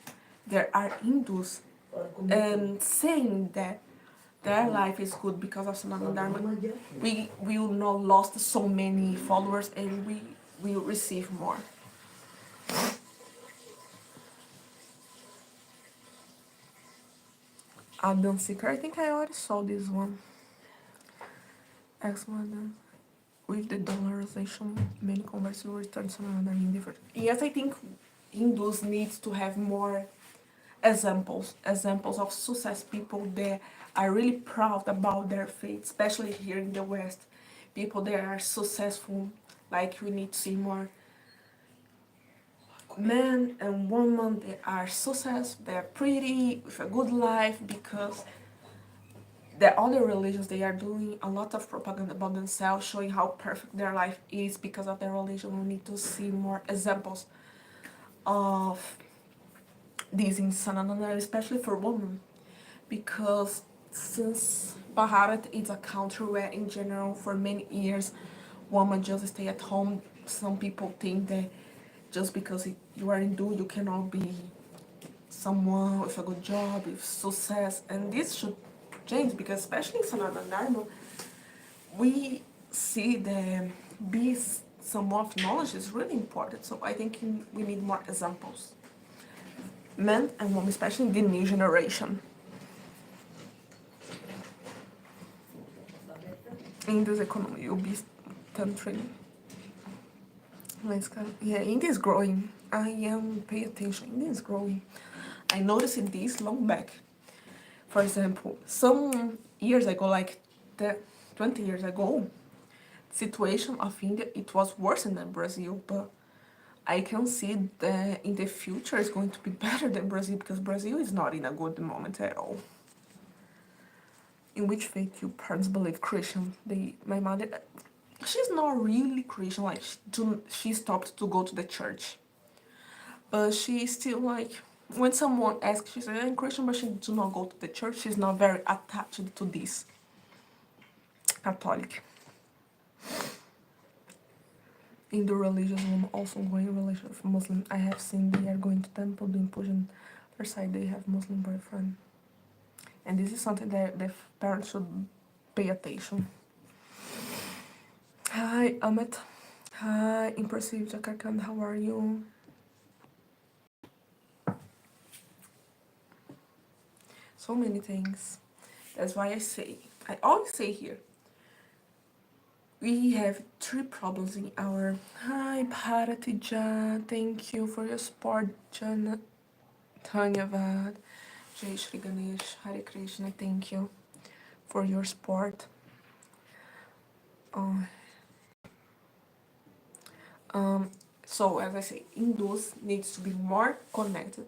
there are Hindus and saying that their life is good because of Sanatana Dharma, we will not lost so many followers and we will receive more. Adam Seeker, I think I already saw this one. Ex-mother. With the dollarization, many converts will return to another Hindu. Yes, I think Hindus need to have more examples of success people that are really proud about their faith, especially here in the West. People that are successful, like we need to see more men and women that are successful, they're pretty, with a good life, because the other religions, they are doing a lot of propaganda about themselves, showing how perfect their life is because of their religion. We need to see more examples of this in Sanatana, especially for women, because since Bharat is a country where in general for many years women just stay at home, some people think that just because you are Hindu you cannot be someone with a good job, with success, and this should change because especially in Sanatana Dharma we see that being someone of knowledge is really important. So I think we need more examples, men and women, especially in the new generation. In this economy, you'll be country. Yeah, India is growing. I am pay attention. India is growing. I noticed this long back. For example, some years ago, like 20 years ago, situation of India it was worse than Brazil, but I can see that in the future it's going to be better than Brazil because Brazil is not in a good moment at all. In which faith your parents believe? Christian. My mother, she's not really Christian. Like she stopped to go to the church, but she still like when someone asks, she says I'm Christian, but she do not go to the church. She's not very attached to this Catholic. In the religious woman also going in relation with Muslim. I have seen they are going to temple doing puja. Their side they have Muslim boyfriend. And this is something that the parents should pay attention. Hi, Amit. Hi, Impressive Jakarkand, how are you? So many things. That's why I always say here, we have 3 problems in our... Hi, Bharatija, thank you for your support, Jana. Dhanyavad. Jai Shri Ganesh, Hare Krishna, thank you for your support. So as I say, Hindus needs to be more connected.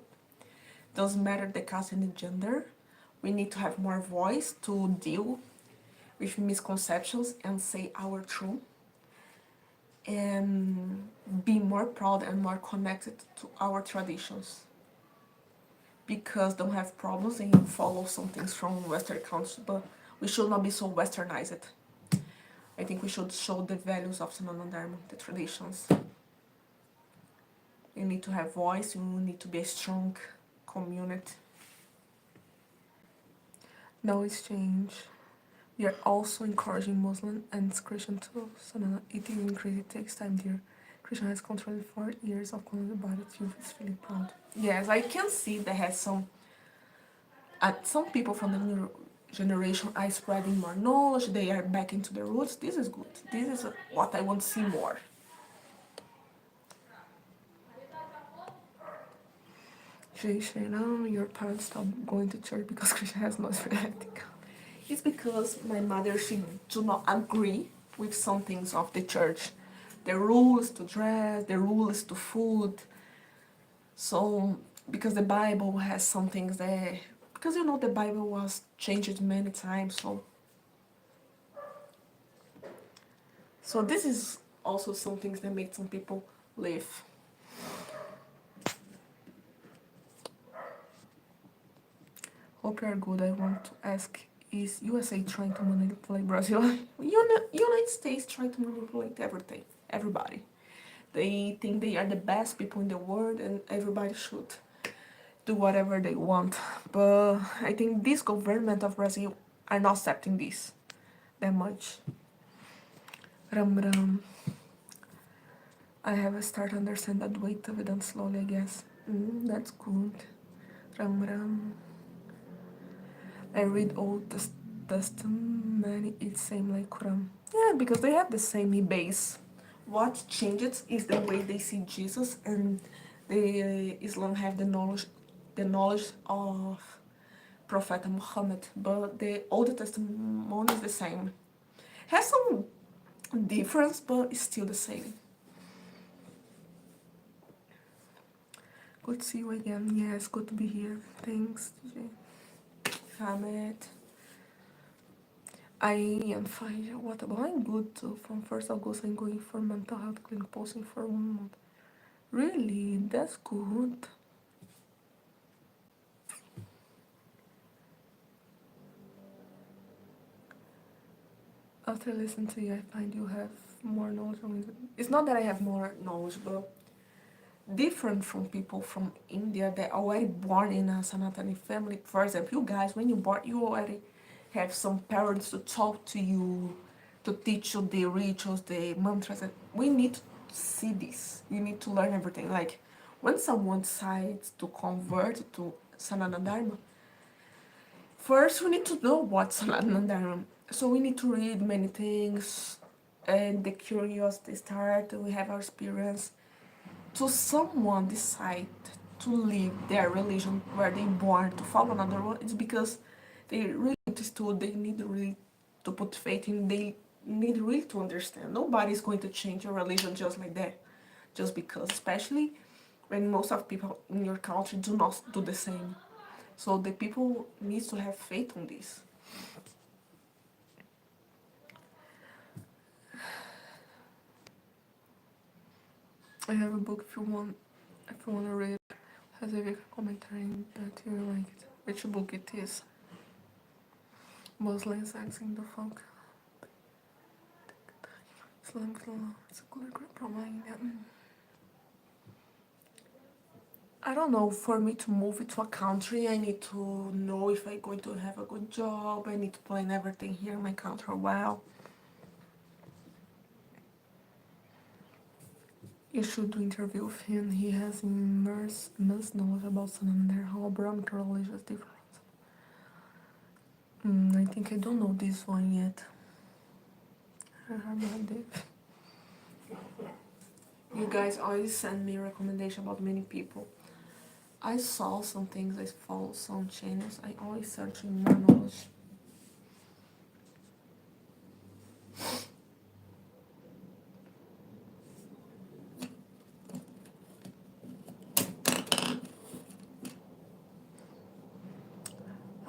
Doesn't matter the caste and the gender. We need to have more voice to deal with misconceptions and say our truth. And be more proud and more connected to our traditions. Because don't have problems and follow some things from Western countries, but we should not be so westernized. I think we should show the values of Sanatana Dharma, the traditions. You need to have voice, you need to be a strong community. No exchange. We are also encouraging Muslim and Christian to Sanatana. It is increasing, it takes time dear. Christian has controlled 4 years of colonial body, youth is feeling proud. Yes, I can see that has some people from the new generation are spreading more knowledge, they are back into their roots. This is good. This is what I want to see more. Jay Shrinam, your parents stopped going to church because Krishna has no ethic. It's because my mother, she do not agree with some things of the church. The rules to dress, the rules to food. So, because the Bible has some things that... Because you know the Bible was changed many times, so this is also some things that make some people leave. Hope you're good. I want to ask, is USA trying to manipulate Brazil? United States trying to manipulate everything, everybody. They think they are the best people in the world and everybody should do whatever they want. But I think this government of Brazil are not accepting this that much. Ram Ram. I have started to understand that weight of it slowly, I guess. That's good. Ram Ram. I read Old Testament, it's same like Quran. Yeah, because they have the same base. What changes is the way they see Jesus, and the Islam have the knowledge of Prophet Muhammad. But the Old Testament is the same. Has some difference, but it's still the same. Good to see you again. Yes, good to be here. Thanks, DJ. Hamed. I am fine. What about? I'm good too. From 1st August, I'm going for mental health clinic posting for 1 month. Really? That's good. After listening to you, I find you have more knowledge on it. It's not that I have more knowledge, but different from people from India that are already born in a Sanatani family. For example, you guys, when you're born, you already have some parents to talk to you, to teach you the rituals, the mantras. And we need to see this. You need to learn everything. Like when someone decides to convert to Sanatana Dharma, first we need to know what's Sanatana Dharma. So we need to read many things, and the curiosity start. We have our experience to someone decide to leave their religion where they born to follow another one, it's because they really understood, they need really to put faith in, they need really to understand. Nobody's going to change your religion just like that, just because, especially when most of people in your country do not do the same. So the people needs to have faith on this. I have a book if you want to read. Has a commentary that you like it. Which book it is? Muslim sex in the folk. Islamic law. It's a good problem. I don't know, for me to move to a country, I need to know if I'm going to have a good job. I need to plan everything here in my country well. You should do interview with him. He has immense knowledge about Santander, how Abrahamic religion is different. I think I don't know this one yet. You guys always send me recommendation about many people. I saw some things, I follow some channels. I always searching more knowledge.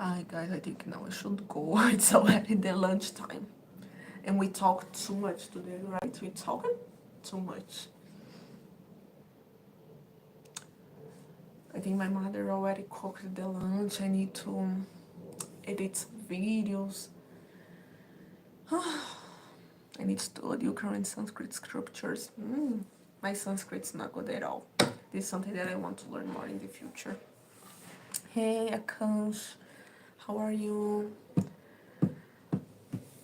Hi guys, I think now I should go. It's already the lunchtime. And we talked too much today, right? We talking too much. I think my mother already cooked the lunch. I need to edit some videos. I need to study current Sanskrit scriptures. My Sanskrit's not good at all. This is something that I want to learn more in the future. Hey, Akansh. How are you?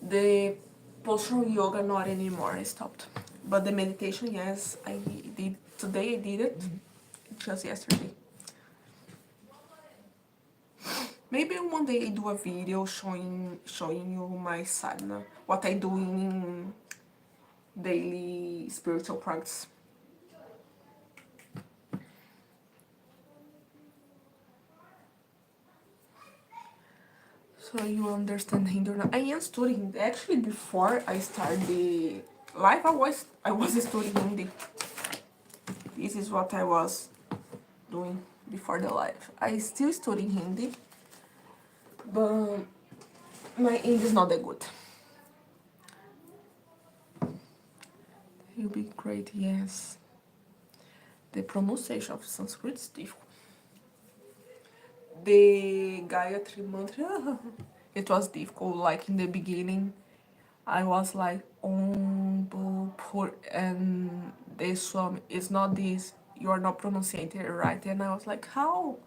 The postural yoga not anymore, I stopped. But the meditation, yes, I did. Today I did it, just yesterday. Maybe one day I do a video showing you my sadhana, what I do in daily spiritual practice. So you understand Hindu now? I am studying Hindi. Actually, before I start the live, I was studying Hindi. This is what I was doing before the live. I still studying Hindi, but my English is not that good. You'll be great, yes. The pronunciation of Sanskrit is difficult. the Gayatri mantra. It was difficult, like in the beginning. I was like, and this one is not this. You are not pronouncing it right. And I was like, how?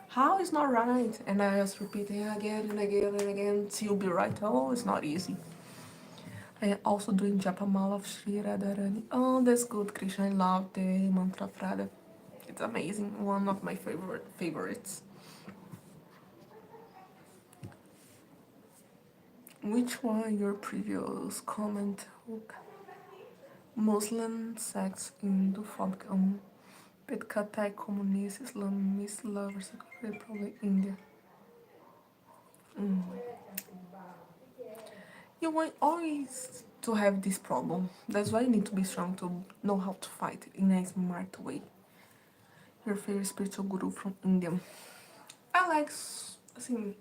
How is not right? And I was repeating again and again and again till be right. Oh, it's not easy. I also doing Japamala of Sri Radharani. Oh, that's good, Krishna. I love the mantra Frada. It's amazing. One of my favorites. Which one your previous comment? Muslim sects, Hindu folk, Petkatai communist, Islamist lovers, probably India. Mm. You want always to have this problem. That's why you need to be strong to know how to fight in a smart way. Your favorite spiritual guru from India. I like, assim,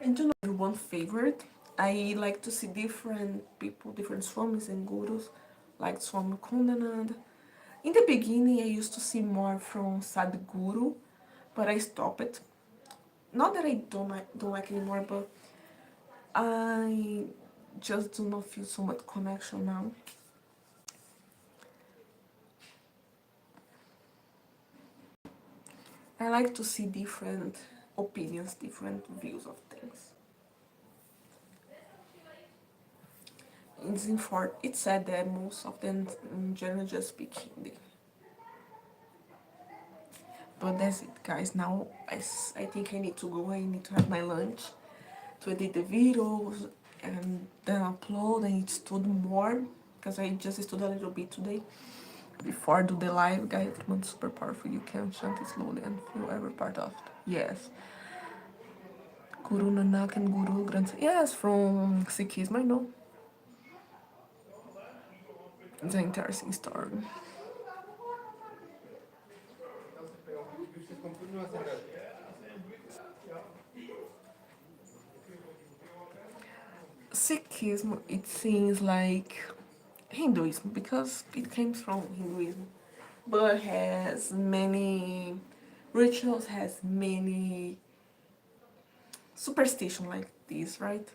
I don't know one favorite. I like to see different people, different swamis and gurus, like Swami Kundanand. In the beginning, I used to see more from Sadhguru, but I stopped it. Not that I don't like anymore, but I just do not feel so much connection now. I like to see different opinions, different views of things. It's said that most of them in general just speak Hindi. But that's it, guys. Now I think I need to go. I need to have my lunch to edit the videos and then upload. I need to study more because I just studied a little bit today. Before I do the live, guys, it's super powerful. You can chant it slowly and feel every part of it. Yes. Guru Nanak and Guru Granth. Yes, from Sikhism, I know. It's an interesting story. Sikhism, it seems like Hinduism because it came from Hinduism, but has many rituals, has many superstition like this, right?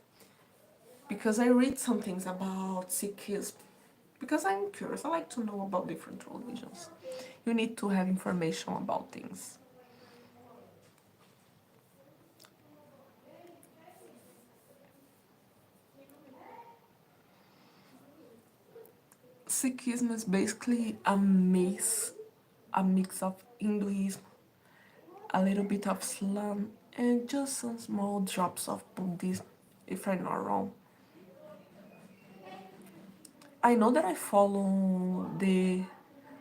Because I read some things about Sikhism because I'm curious. I like to know about different religions. You need to have information about things. Sikhism is basically a mix of Hinduism, a little bit of Islam, and just some small drops of Buddhism, if I'm not wrong. I know that I follow the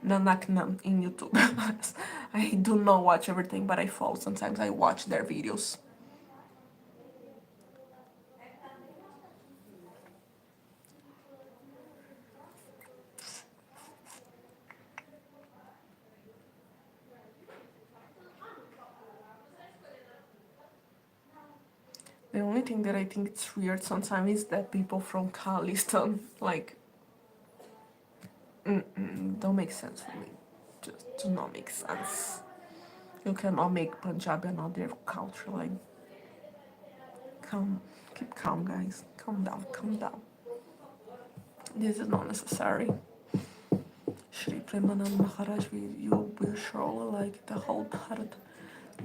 Nanak Nam in YouTube. I do not watch everything, but I follow. Sometimes I watch their videos. The only thing that I think it's weird sometimes is that people from Khalistan, like, don't make sense for me. Just do not make sense. You cannot make Punjabi another culture. Like, calm, keep calm, guys. Calm down, calm down. This is not necessary. Shri Premanand Maharaj, you will surely like the whole Bharat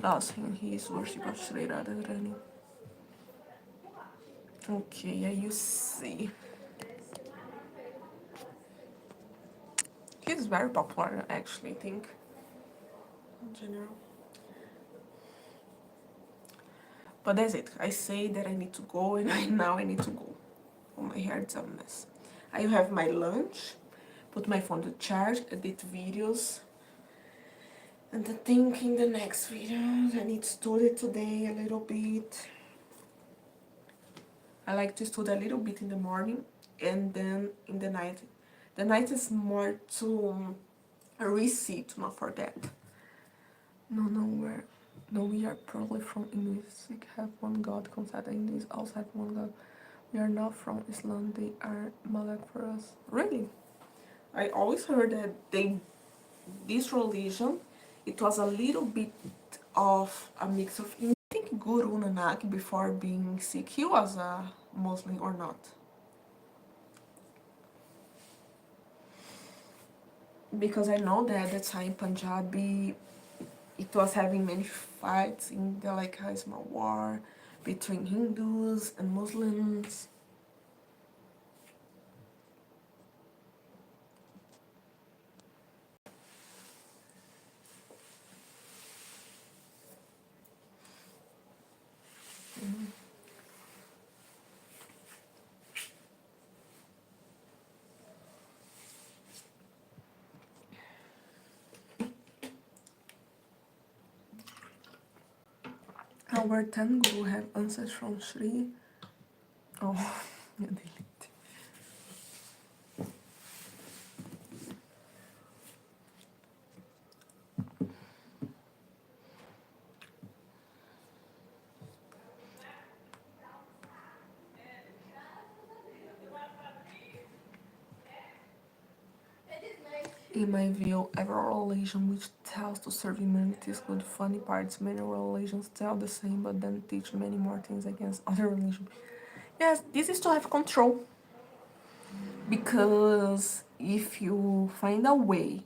does in his worship of Sri Radharani. Okay, yeah, you see. He's very popular, actually, I think, in general. But that's it. I say that I need to go, and now I need to go. Oh, my hair is a mess. I have my lunch, put my phone to charge, edit videos, and I think in the next videos I need to study today a little bit. I like to study a little bit in the morning and then in the night. The night is more to receive, to not forget. No, we are probably from English. We have one God, consider English also have one God. We are not from Islam, they are Malak for us. Really? I always heard that this religion, it was a little bit of a mix of, I think Guru Nanak before being sick, he was a Muslim or not? Because I know that at the time Punjabi, it was having many fights in the like a small war between Hindus and Muslims. Our 10 Guru have answers from Sri. Oh, I delete. In my view, every religion which tells to serve humanity is good. Funny parts, many religions tell the same but then teach many more things against other religions. Yes, this is to have control. Because if you find a way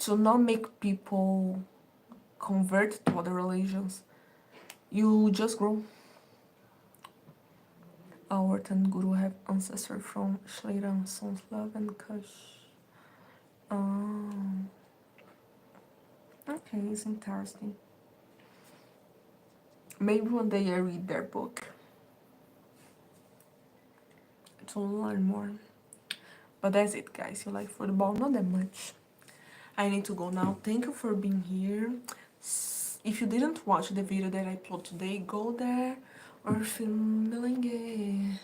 to not make people convert to other religions, you just grow. Our 10 Guru have ancestors from Sri Ram, Sonslav and Kush. Um, okay, it's interesting. Maybe one day I read their book to learn more. But that's it, guys. You like football? Not that much. I need to go now. Thank you for being here. If you didn't watch the video that I uploaded today, go there or filmelangue.